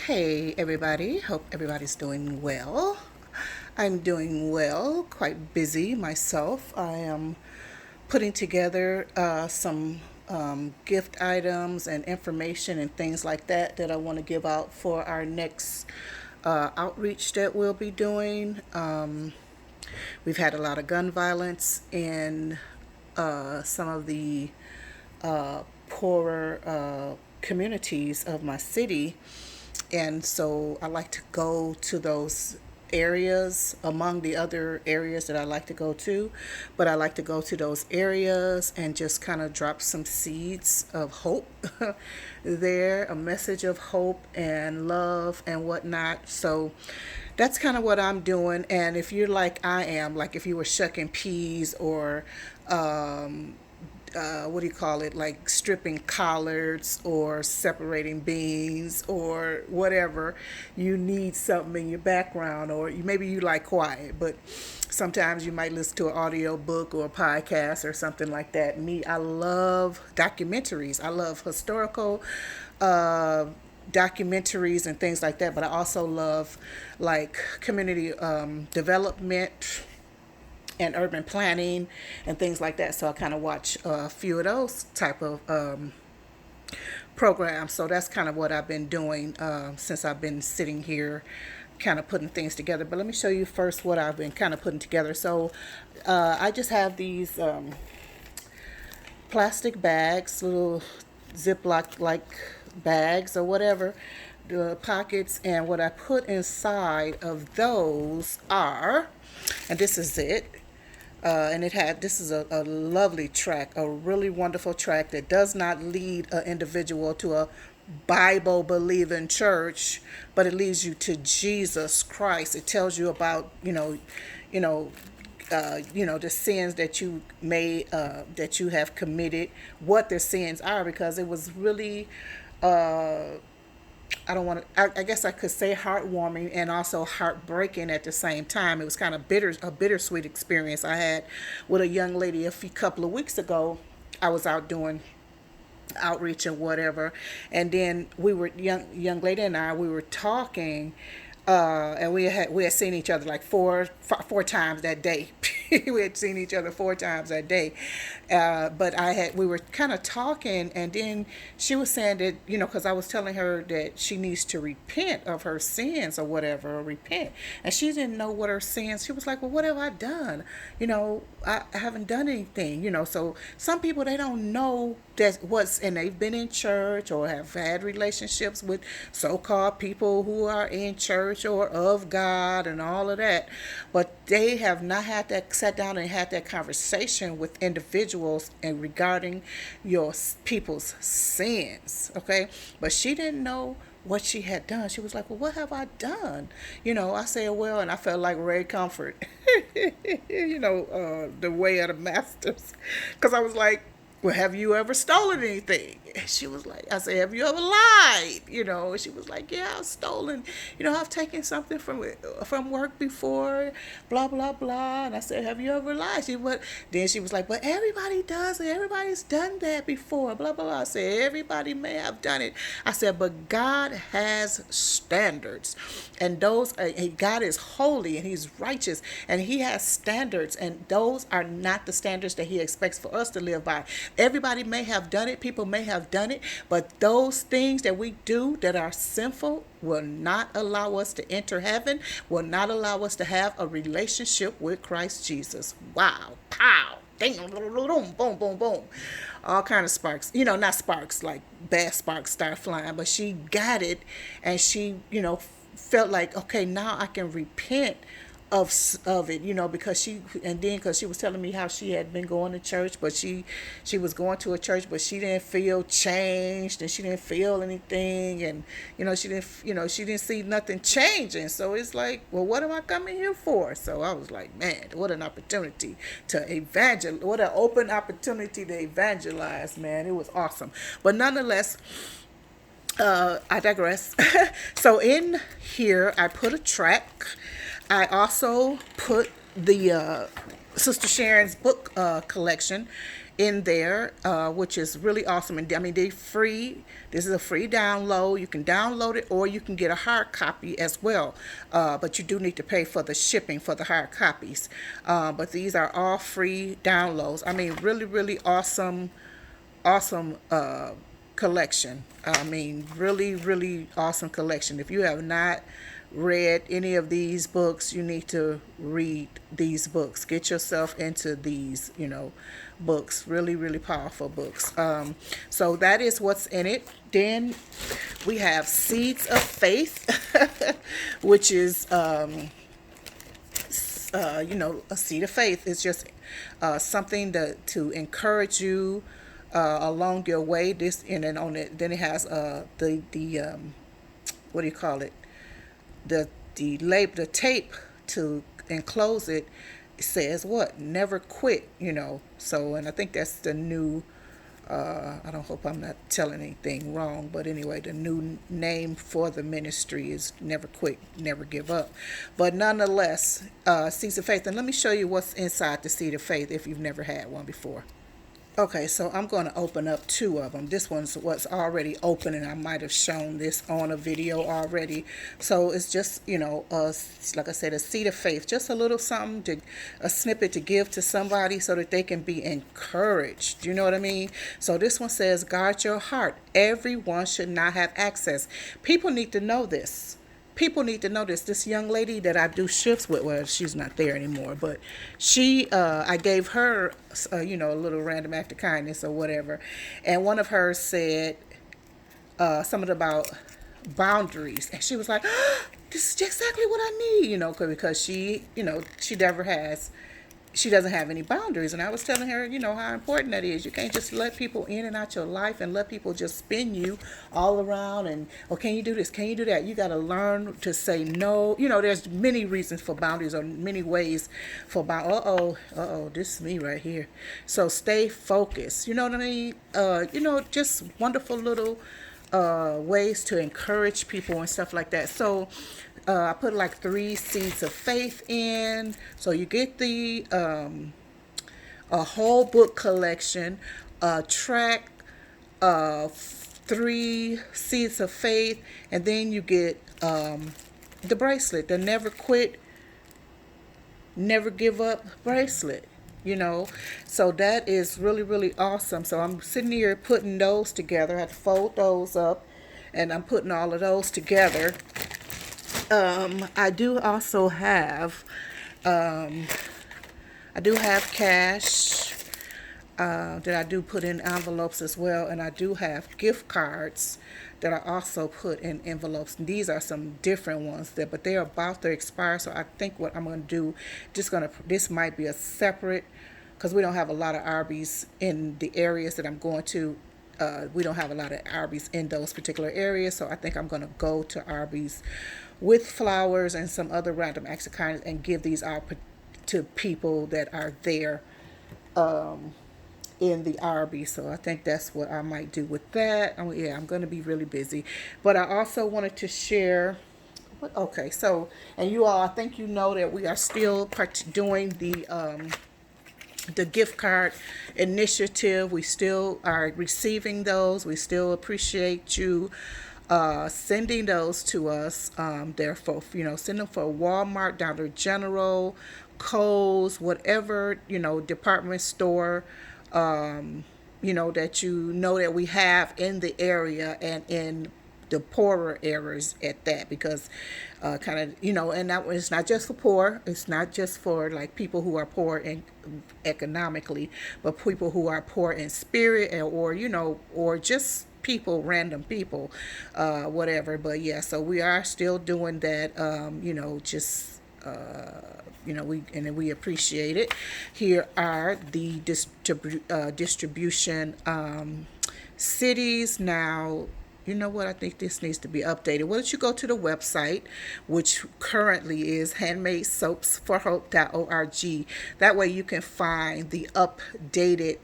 Hey everybody, hope everybody's doing well. I'm doing well, quite busy myself. I am putting together some gift items and information and things like that I want to give out for our next outreach that we'll be doing. We've had a lot of gun violence in some of the poorer communities of my city. And so I like to go to those areas among the other areas that I like to go to. But I like to go to those areas and just kind of drop some seeds of hope there, a message of hope and love and whatnot. So that's kind of what I'm doing. And if you're like I am, like if you were shucking peas or what do you call it, like stripping collards or separating beans or whatever, you need something in your background, or maybe you like quiet, but sometimes you might listen to an audio book or a podcast or something like that. Me, I love documentaries. I love historical documentaries and things like that, but I also love like community development and urban planning and things like that. So I kind of watch a few of those type of programs. So that's kind of what I've been doing since I've been sitting here kind of putting things together. But let me show you first what I've been kind of putting together. So I just have these plastic bags, little Ziploc like bags or whatever, the pockets, and what I put inside of those are, and this is it, and this is a lovely track, a really wonderful track that does not lead an individual to a Bible believing church, but it leads you to Jesus Christ. It tells you about, you know, the sins that you made, that you have committed, what the sins are, because it was really, I don't want to. I guess I could say heartwarming and also heartbreaking at the same time. It was kind of a bittersweet experience I had with a young lady a few couple of weeks ago. I was out doing outreach and whatever, and then we were young lady and I, we were talking, and we had seen each other like four times that day. We had seen each other 4 times that day, but we were kind of talking, and then she was saying that, because I was telling her that she needs to repent of her sins or whatever, or repent, and she didn't know what her sins. She was like, "Well, what have I done? I haven't done anything." So some people, they don't know and they've been in church or have had relationships with so-called people who are in church or of God and all of that, but they have not had that sat down and had that conversation with individuals and regarding your people's sins. Okay, but she didn't know what she had done. She was like, "Well, what have I done?" I said, "Well," and I felt like Ray Comfort, the way of the masters, because I was like, "Well, have you ever stolen anything?" And she was like, I said, "Have you ever lied?" And she was like, "Yeah, I've stolen. I've taken something from work before, blah, blah, blah." And I said, "Have you ever lied?" Then she was like, "But everybody does it. Everybody's done that before, blah, blah, blah." I said, "Everybody may have done it." I said, "But God has standards. And God is holy and he's righteous, and he has standards, and those are not the standards that he expects for us to live by. Everybody may have done it, people may have done it, but those things that we do that are sinful will not allow us to enter heaven, will not allow us to have a relationship with Christ Jesus." Wow. Pow. Ding, boom, boom, boom, boom. All kind of sparks. Not sparks, like bad sparks start flying, but she got it, and she, felt like, okay, now I can repent of it, because she was telling me how she had been going to church, but she was going to a church, but she didn't feel changed, and she didn't feel anything, and she didn't see nothing changing. So it's like, well, what am I coming here for? So I was like, man, what an opportunity to evangelize, what an open opportunity to evangelize, man. It was awesome. But nonetheless, I digress. So in here, I put a track. I also put the Sister Sharon's book collection in there, which is really awesome. And I mean, they're free. This is a free download. You can download it, or you can get a hard copy as well. But you do need to pay for the shipping for the hard copies. But these are all free downloads. I mean, really, really awesome, awesome collection. I mean, really, really awesome collection. If you have not read any of these books, you need to read these books. Get yourself into these, books. Really, really powerful books. So that is what's in it. Then we have Seeds of Faith, which is, a seed of faith. It's just something to encourage you along your way. This and then on it, then it has the what do you call it? The tape to enclose it says what? Never quit. So, and I think that's the new. I don't hope I'm not telling anything wrong, but anyway, the new name for the ministry is Never Quit, Never Give Up. But nonetheless, Seeds of Faith. And let me show you what's inside the Seed of Faith if you've never had one before. Okay, so I'm going to open up two of them. This one's what's already open, and I might have shown this on a video already. So it's just, like I said, a seed of faith, just a little something, a snippet to give to somebody so that they can be encouraged. You know what I mean? So this one says, guard your heart. Everyone should not have access. People need to know this. People need to know this. This young lady that I do shifts with, well, she's not there anymore, but I gave her, a little random act of kindness or whatever. And one of hers said something about boundaries. And she was like, this is exactly what I need, because she never has. She doesn't have any boundaries. And I was telling her, how important that is. You can't just let people in and out your life and let people just spin you all around and, can you do this? Can you do that? You got to learn to say no. There's many reasons for boundaries or many ways for boundaries. This is me right here. So stay focused. You know what I mean? Just wonderful little ways to encourage people and stuff like that. So I put like 3 seeds of faith in. So you get the a whole book collection, a track, 3 seeds of faith, and then you get the bracelet, the Never Quit, Never Give Up bracelet. So that is really, really awesome. So I'm sitting here putting those together. I had to fold those up, and I'm putting all of those together. I do also have, cash that I do put in envelopes as well, and I do have gift cards that I also put in envelopes. And these are some different ones but they're about to expire. So I think what I'm going to do, this might be a separate, because we don't have a lot of Arby's in the areas that I'm going to. We don't have a lot of Arby's in those particular areas, so I think I'm going to go to Arby's with flowers and some other random acts of kindness and give these out to people that are there in the Arby's. So I think that's what I might do with that. I'm going to be really busy. But I also wanted to share. Okay, so, and you all, I think that we are still doing the gift card initiative. We still are receiving those. We still appreciate you sending those to us. Therefore, send them for Walmart, Dollar General, Kohl's, whatever, department store, that that we have in the area and in the poorer areas at that, because and that it's not just for poor. It's not just for like people who are poor in economically, but people who are poor in spirit or just people, random people, whatever. But yeah, so we are still doing that. We appreciate it. Here are the distribution cities. Now, you know what? I think this needs to be updated. Why don't you go to the website, which currently is handmadesoapsforhope.org. That way you can find the updated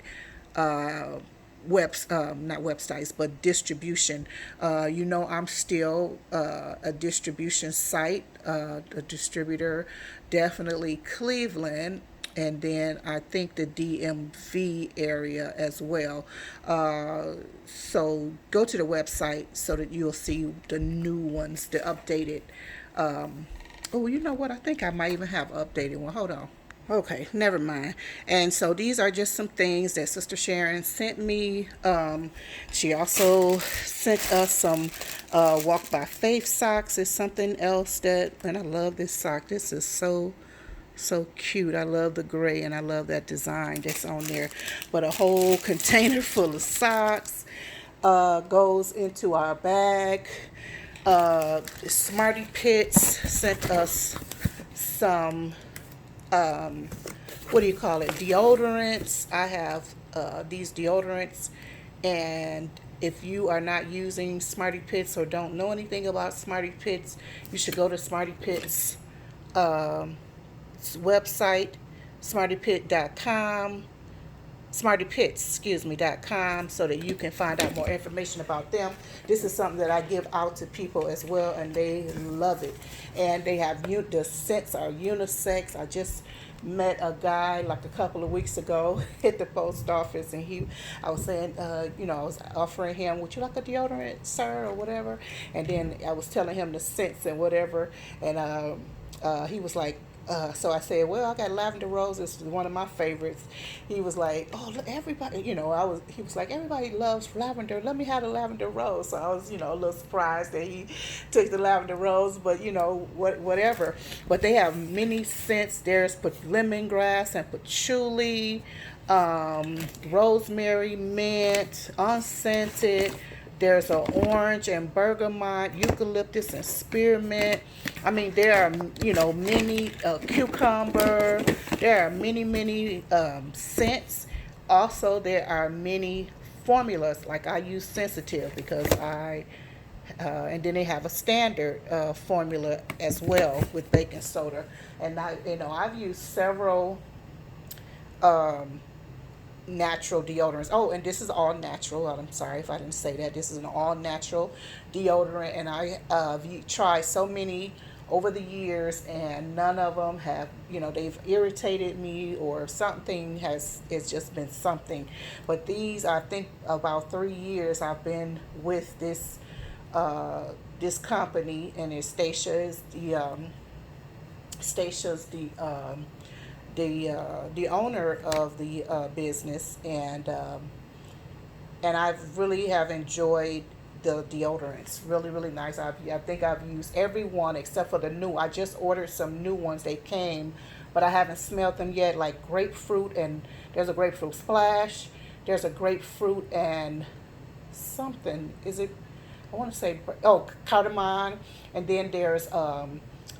not websites, but distribution. I'm still a distribution site, a distributor, definitely Cleveland. and then I think the DMV area as well. So go to the website so that you'll see the new ones, the updated. Um, oh, you know what? I think I might even have an updated one. Hold on. Okay, never mind. And so these are just some things that Sister Sharon sent me. She also sent us some Walk by Faith socks. Is something else that, and I love this sock. This is so cute. I love the gray and I love that design that's on there. But a whole container full of socks goes into our bag. Smarty Pits sent us some what do you call it, deodorants. I have these deodorants, and if you are not using Smarty Pits or don't know anything about Smarty Pits, you should go to Smarty Pits website, smartypit.com, smartypits.com, so that you can find out more information about them. This is something that I give out to people as well, and they love it. And they have the scents are unisex. I just met a guy like a couple of weeks ago at the post office, and I was saying, I was offering him, would you like a deodorant, sir, or whatever? And then I was telling him the scents and whatever, and he was like, so I said, well, I got lavender rose. This is one of my favorites. He was like, oh, look, everybody, he was like, everybody loves lavender. Let me have the lavender rose. So I was, a little surprised that he took the lavender rose, but whatever. But they have many scents. There's lemongrass and patchouli, rosemary, mint, unscented. There's an orange and bergamot, eucalyptus and spearmint. I mean, there are, many cucumber. There are many scents. Also, there are many formulas. Like I use sensitive because and then they have a standard formula as well with baking soda. And I've used several natural deodorants. Oh, and this is all natural. I'm sorry if I didn't say that. This is an all natural deodorant, and I tried so many over the years, and none of them have, they've irritated me or something it's just been something. But these, I think about 3 years I've been with this company, and it's Stacia's the owner of the business, and I really have enjoyed the deodorants. Really nice. I think I've used every one except for the new. I just ordered some new ones. They came, but I haven't smelled them yet. Like grapefruit, and there's a grapefruit splash. There's a grapefruit and something. Is it? I want to say cardamom, and then there's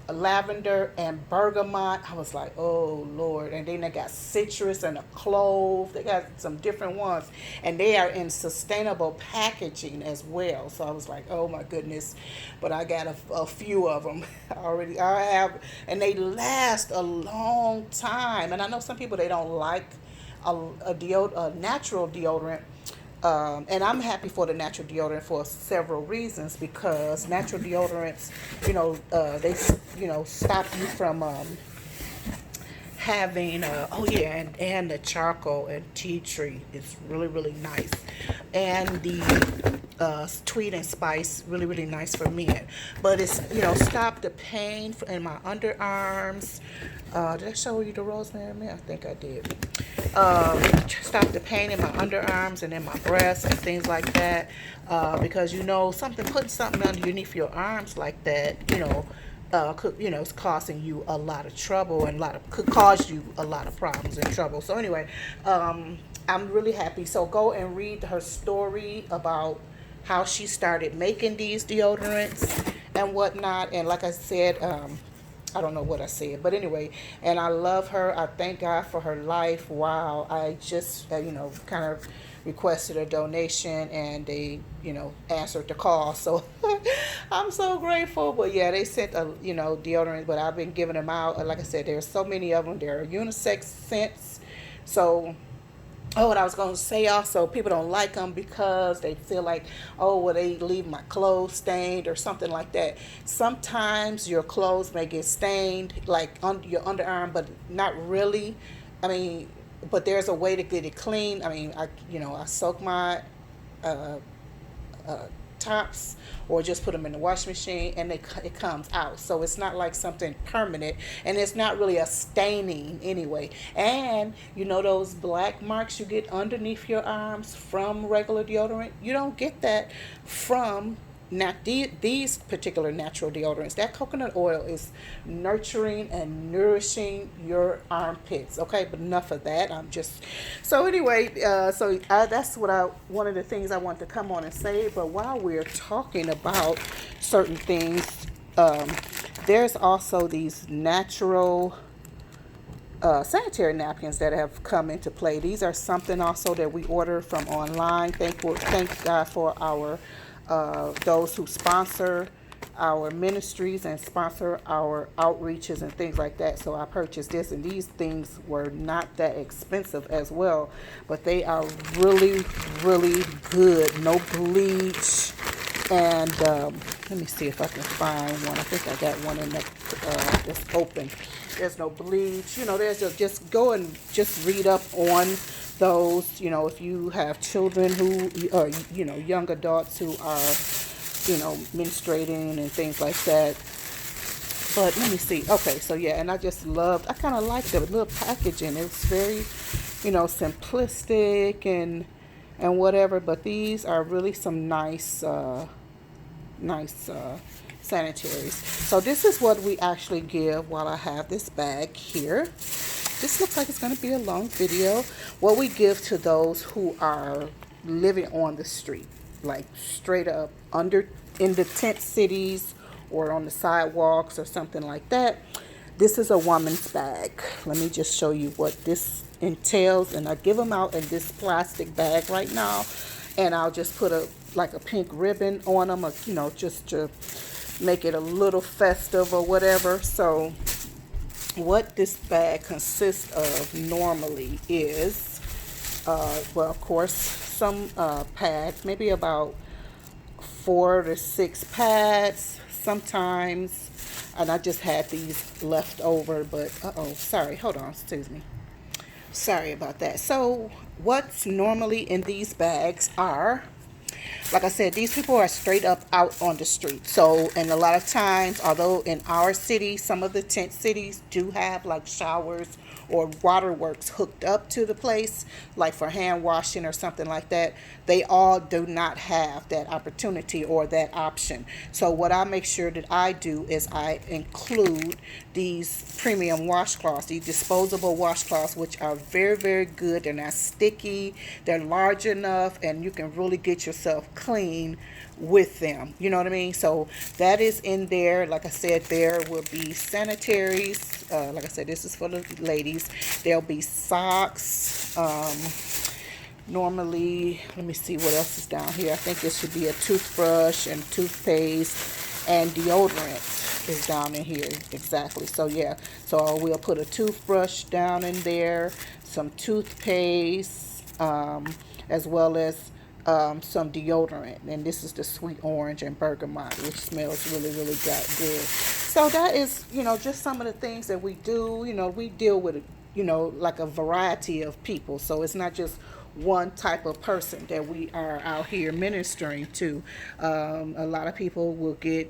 a lavender and bergamot. I was like, oh Lord. And then they got citrus and a clove. They got some different ones, and they are in sustainable packaging as well. So I was like, oh my goodness. But I got a few of them already. I have, and they last a long time. And I know some people, they don't like a natural deodorant. And I'm happy for the natural deodorant for several reasons, because natural deodorants, they, stop you from having, and the charcoal and tea tree is really nice. And the tweed and spice, really nice for men. But it's, stop the pain in my underarms. Did I show you the rosemary mint? I think I did. Stop the pain in my underarms and in my breasts and things like that. Because putting something underneath your arms like that, could, it's causing you a lot of trouble, and could cause you a lot of problems and trouble. So anyway, I'm really happy. So go and read her story about how she started making these deodorants and whatnot. And like I said, I don't know what I said, but anyway, and I love her. I thank God for her life. Wow. I just, kind of requested a donation, and they, answered the call. So I'm so grateful. But yeah, they sent deodorant, but I've been giving them out. Like I said, there's so many of them. They're unisex scents. So, oh, and I was going to say also, people don't like them because they feel like, oh, well, they leave my clothes stained or something like that. Sometimes your clothes may get stained, like on your underarm, but not really. I mean, but there's a way to get it clean. I mean, I soak my uh, uh, tops or just put them in the washing machine and it comes out. So it's not like something permanent, and it's not really a staining anyway. And those black marks you get underneath your arms from regular deodorant, you don't get that from not these particular natural deodorants. That coconut oil is nurturing and nourishing your armpits. Okay, but enough of that. I'm just so anyway. That's what I one of the things I want to come on and say. But while we're talking about certain things, um, there's also these natural sanitary napkins that have come into play. These are something also that we order from online. Thank God for our those who sponsor our ministries and sponsor our outreaches and things like that. So I purchased this, and these things were not that expensive as well, but they are really, really good. No bleach, and let me see if I can find one. I think I got one in the that's open. There's no bleach. There's just go and just read up on those. If you have children who, or young adults who are, menstruating and things like that. But let me see. Okay, so yeah, and I kind of like the little packaging. It's very, simplistic and whatever. But these are really some nice sanitaries. So this is what we actually give while I have this bag here. This looks like it's going to be a long video. What we give to those who are living on the street, like straight up under in the tent cities or on the sidewalks or something like that. This is a woman's bag. Let me just show you what this entails. And I give them out in this plastic bag right now. And I'll just put a pink ribbon on them, just to make it a little festive or whatever. So what this bag consists of normally is, well, of course, some pads, maybe about 4 to 6 pads sometimes. And I just had these left over, but sorry, hold on, excuse me. Sorry about that. So what's normally in these bags are, like I said, these people are straight up out on the street. So, and a lot of times, although in our city, some of the tent cities do have like showers or waterworks hooked up to the place, like for hand washing or something like that, they all do not have that opportunity or that option. So what I make sure that I do is I include these premium washcloths, these disposable washcloths, which are very, very good. They're not sticky, they're large enough, and you can really get yourself clean with them. You know what I mean? So that is in there. Like I said, there will be sanitaries. Like I said, this is for the ladies. There'll be socks. Normally, let me see what else is down here. I think it should be a toothbrush and toothpaste, and deodorant is down in here. Exactly. So yeah, so we'll put a toothbrush down in there, some toothpaste, as well as some deodorant. And this is the sweet orange and bergamot, which smells really, really good. So that is, just some of the things that we do. We deal with, like a variety of people. So it's not just one type of person that we are out here ministering to. A lot of people will get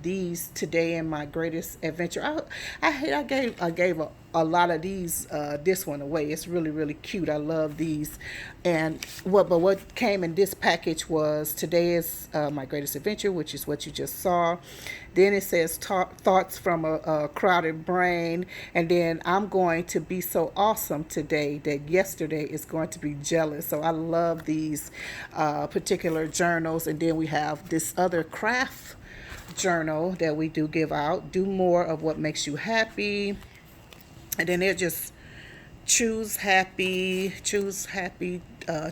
these today in my greatest adventure. I gave a lot of these this one away. It's really, really cute. I love these. And what came in this package was today is my greatest adventure, which is what you just saw. Then it says thoughts from a crowded brain, and then I'm going to be so awesome today that yesterday is going to be jealous. So I love these particular journals. And then we have this other craft journal that we do give out. Do more of what makes you happy. And then they're just choose happy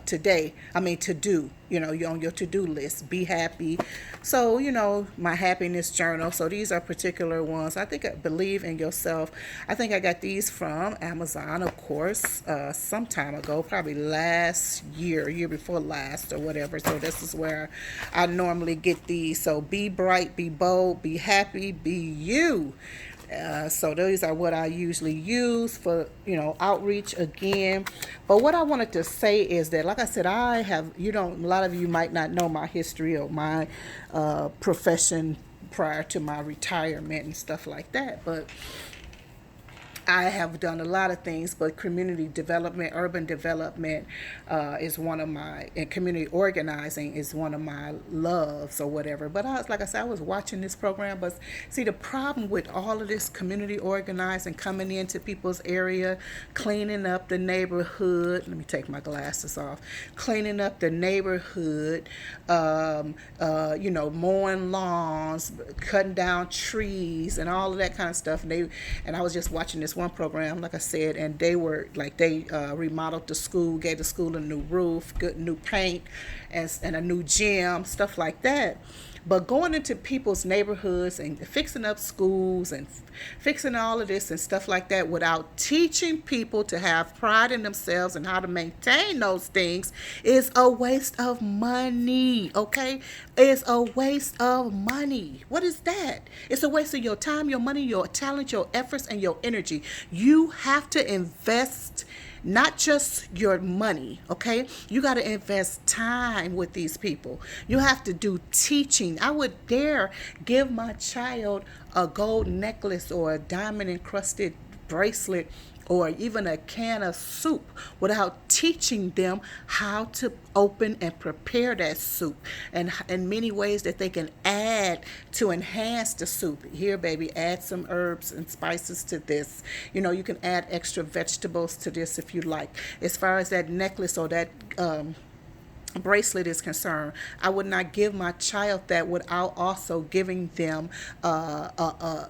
today. I mean, to do, you're on your to-do list. Be happy. So, my happiness journal. So these are particular ones. I believe in yourself. I think I got these from Amazon, of course, some time ago, probably last year before last or whatever. So this is where I normally get these. So be bright, be bold, be happy, be you. So those are what I usually use for, outreach again. But what I wanted to say is that, like I said, I have, a lot of you might not know my history or my profession prior to my retirement and stuff like that. But I have done a lot of things, but community development, urban development is one of my, and community organizing is one of my loves or whatever. But like I said, I was watching this program, but see, the problem with all of this community organizing, coming into people's area, cleaning up the neighborhood, let me take my glasses off, cleaning up the neighborhood, mowing lawns, cutting down trees, and all of that kind of stuff. And I was just watching this one program, like I said, and they remodeled the school, gave the school a new roof, good new paint, and a new gym, stuff like that. But going into people's neighborhoods and fixing up schools and fixing all of this and stuff like that without teaching people to have pride in themselves and how to maintain those things is a waste of money, okay? It's a waste of money. What is that? It's a waste of your time, your money, your talent, your efforts, and your energy. You have to invest not just your money, okay? You got to invest time with these people. You have to do teaching. I would dare give my child a gold necklace or a diamond encrusted bracelet or even a can of soup without teaching them how to open and prepare that soup, and in many ways that they can add to enhance the soup. Here, baby, add some herbs and spices to this. You can add extra vegetables to this if you like. As far as that necklace or that bracelet is concerned, I would not give my child that without also giving them what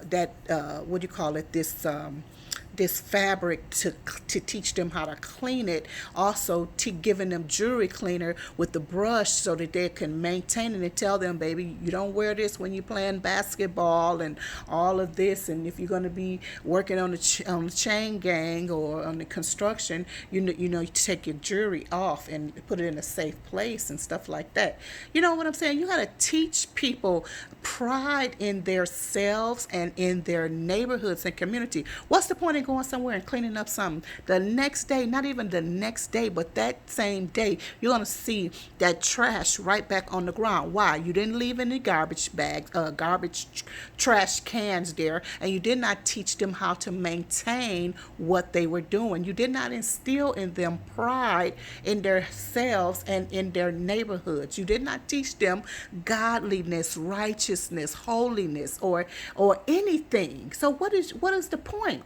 do you call it, this fabric to teach them how to clean it. Also, giving them jewelry cleaner with the brush so that they can maintain it, and tell them, baby, you don't wear this when you're playing basketball and all of this. And if you're going to be working on the chain gang or on the construction, you take your jewelry off and put it in a safe place and stuff like that. You know what I'm saying? You got to teach people pride in their selves and in their neighborhoods and community. What's the point of going somewhere and cleaning up something? The next day, not even the next day, but that same day, you're going to see that trash right back on the ground. Why? You didn't leave any garbage bags, trash cans there, and you did not teach them how to maintain what they were doing. You did not instill in them pride in themselves and in their neighborhoods. You did not teach them godliness, righteousness, holiness, or anything. So what is the point?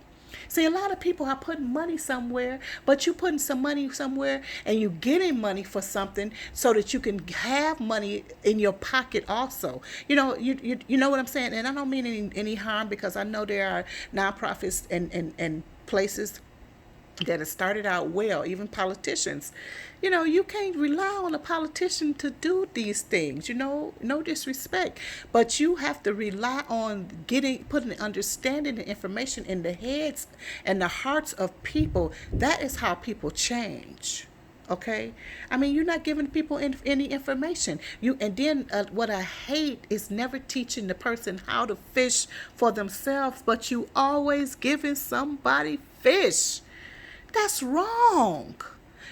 See, a lot of people are putting money somewhere, but you putting some money somewhere and you getting money for something so that you can have money in your pocket also. You know what I'm saying? And I don't mean any harm, because I know there are nonprofits and places that have started out well, even politicians. You can't rely on a politician to do these things, no disrespect. But you have to rely on putting understanding and information in the heads and the hearts of people. That is how people change. Okay, I mean, you're not giving people any information. And then what I hate is never teaching the person how to fish for themselves, but you always giving somebody fish. That's wrong.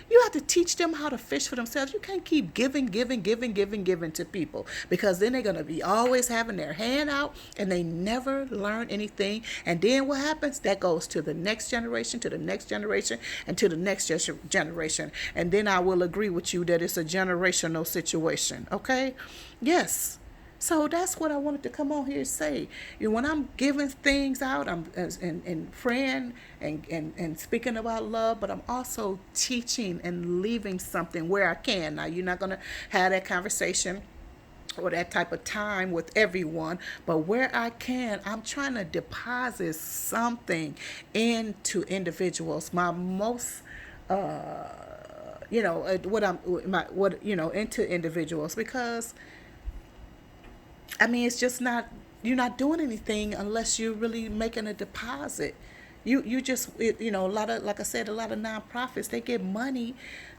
You have to teach them how to fish for themselves. You can't keep giving to people, because then they're going to be always having their hand out and they never learn anything. And then what happens? That goes to the next generation, to the next generation, and to the next generation. And then I will agree with you that it's a generational situation. Okay? Yes. So that's what I wanted to come on here and say. When I'm giving things out, I'm and praying and speaking about love, but I'm also teaching and leaving something where I can. Now, you're not going to have that conversation or that type of time with everyone, but where I can, I'm trying to deposit something into individuals. My most into individuals, because it's just not, you're not doing anything unless you're really making a deposit. You just, a lot of, like I said, a lot of nonprofits, they get money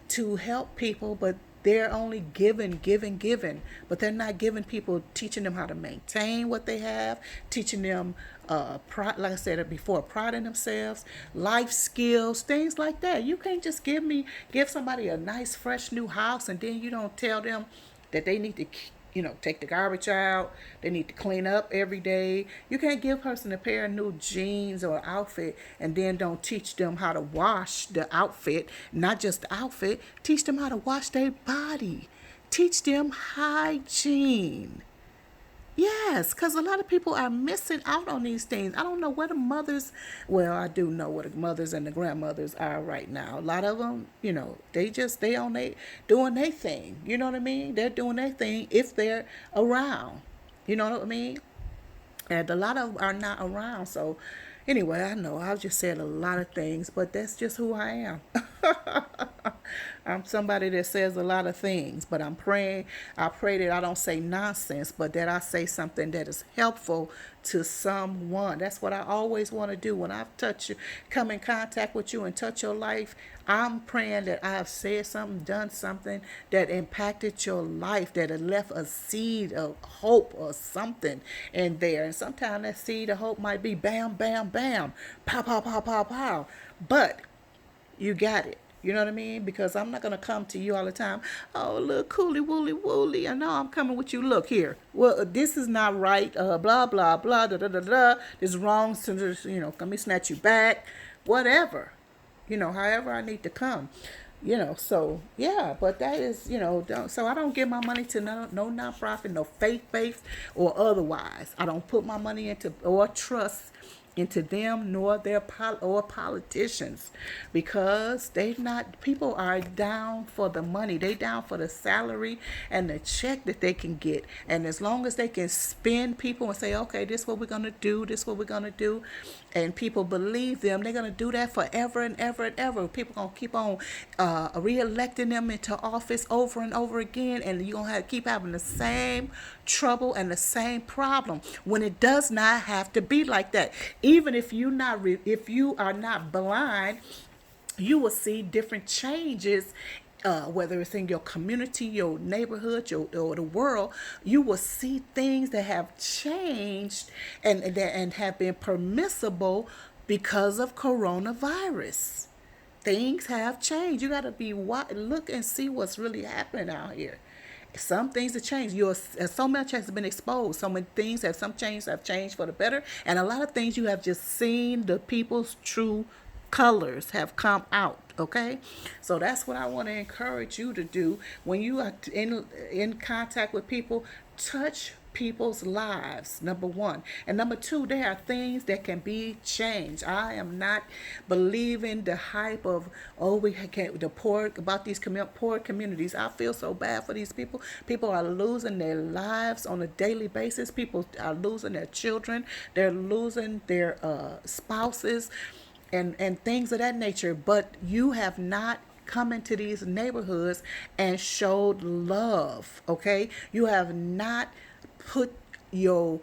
to help people, but They're only giving, but they're not giving people, teaching them how to maintain what they have, teaching them, pride, like I said before, pride in themselves, life skills, things like that. You can't just give somebody a nice, fresh new house, and then you don't tell them that they need to, take the garbage out. They need to clean up every day. You can't give a person a pair of new jeans or outfit and then don't teach them how to wash the outfit, not just the outfit. Teach them how to wash their body. Teach them hygiene. Yes, because a lot of people are missing out on these things. I don't know where the mothers, well, I do know where the mothers and the grandmothers are right now. A lot of them, they on they doing their thing. You know what I mean? They're doing their thing if they're around. You know what I mean? And a lot of them are not around. So anyway, I know I've just said a lot of things, but that's just who I am. I'm somebody that says a lot of things, but I'm praying. I pray that I don't say nonsense, but that I say something that is helpful to someone. That's what I always want to do when I touch you, come in contact with you and touch your life. I'm praying that I have said something, done something that impacted your life, that it left a seed of hope or something in there. And sometimes that seed of hope might be bam, bam, bam, pow, pow, pow, pow, pow. But you got it. You know what I mean? Because I'm not going to come to you all the time. Oh, look, cooly, woolly, woolly. I know I'm coming with you. Look here. Well, this is not right. Blah, blah, blah, da, da, da, da. This is wrong. So, let me snatch you back. Whatever. However I need to come. So, yeah. But that is, so I don't give my money to no nonprofit, no faith, or otherwise. I don't put my money into or trust into them nor their or politicians, because people are down for the money. They down for the salary and the check that they can get, and as long as they can spend people and say, okay, this is what we're gonna do, and people believe them, they're gonna do that forever and ever and ever. People gonna keep on re-electing them into office over and over again, and you're gonna keep having the same trouble and the same problem, when it does not have to be like that. Even if if you are not blind, you will see different changes, whether it's in your community, your neighborhood, or the world. You will see things that have changed and have been permissible because of coronavirus. Things have changed. You got to look and see what's really happening out here. Some things have changed. So much has been exposed. So many things some changes have changed for the better, and a lot of things you have just seen the people's true colors have come out. Okay, so that's what I want to encourage you to do when you are in contact with people. Touch people's lives, number one, and number two, there are things that can be changed. I am not believing the hype of, oh, we can't, the poor, about these poor communities. I feel so bad for these people. People are losing their lives on a daily basis. People are losing their children. They're losing their spouses and things of that nature. But you have not come into these neighborhoods and showed love. Okay, you have not put your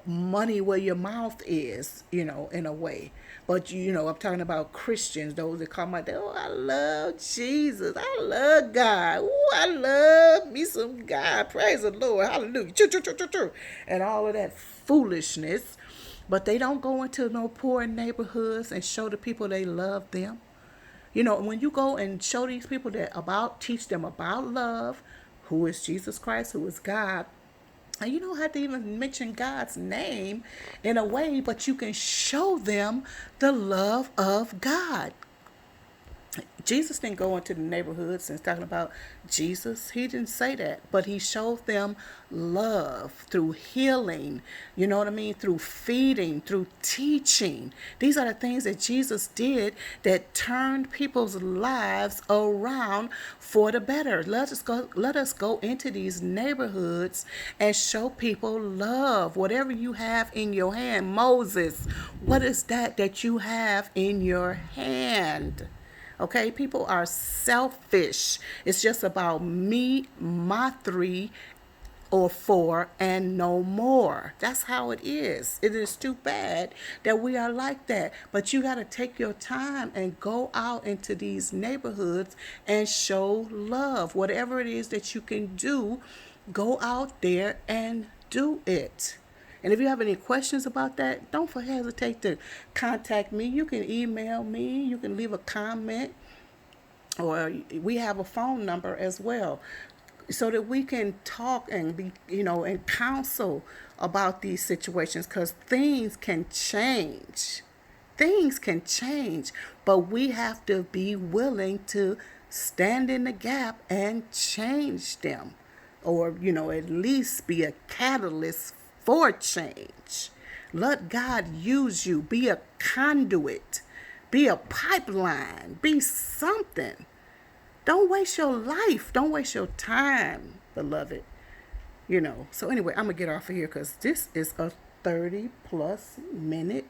money where your mouth is, in a way. But I'm talking about Christians, those that come out there, oh, I love Jesus, I love God, oh, I love me some God, praise the Lord, hallelujah, choo, choo, choo, choo, choo, and all of that foolishness. But they don't go into no poor neighborhoods and show the people they love them. When you go and show these people teach them about love, who is Jesus Christ, who is God. And you don't have to even mention God's name in a way, but you can show them the love of God. Jesus didn't go into the neighborhoods and talking about Jesus. He didn't say that, but he showed them love through healing, you know what I mean? Through feeding, through teaching. These are the things that Jesus did that turned people's lives around for the better. Let us go into these neighborhoods and show people love. Whatever you have in your hand, Moses, what is that you have in your hand? Okay, people are selfish. It's just about me, my three, or four and no more. That's how it is. It is too bad that we are like that. But you got to take your time and go out into these neighborhoods and show love. Whatever it is that you can do, go out there and do it. And if you have any questions about that, don't hesitate to contact me. You can email me, you can leave a comment, or we have a phone number as well, so that we can talk and be, and counsel about these situations, because things can change. Things can change, but we have to be willing to stand in the gap and change them, or, at least be a catalyst for change. Let God use you. Be a conduit. Be a pipeline. Be something. Don't waste your life. Don't waste your time, beloved. So anyway, I'm going to get off of here because this is a 30 plus minute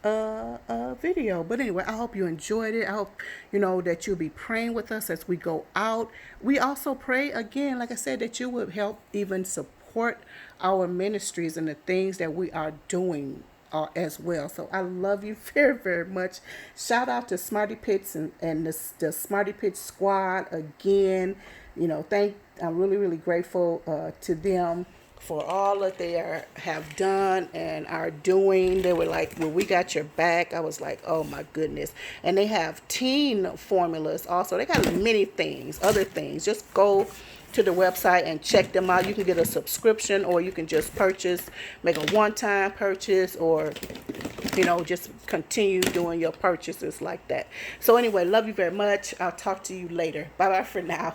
video. But anyway, I hope you enjoyed it. I hope, that you'll be praying with us as we go out. We also pray, again, like I said, that you would help even support our ministries and the things that we are doing as well. So I love you very, very much. Shout out to Smarty Pits and the Smarty Pits squad again. I'm really, really grateful to them for all that they have done and are doing. They were like, when we got your back, I was like, oh my goodness. And they have teen formulas also. They got many things, other things. Just go to the website and check them out. You can get a subscription, or you can just make a one-time purchase, or just continue doing your purchases like that. So anyway, love you very much. I'll talk to you later. Bye bye for now.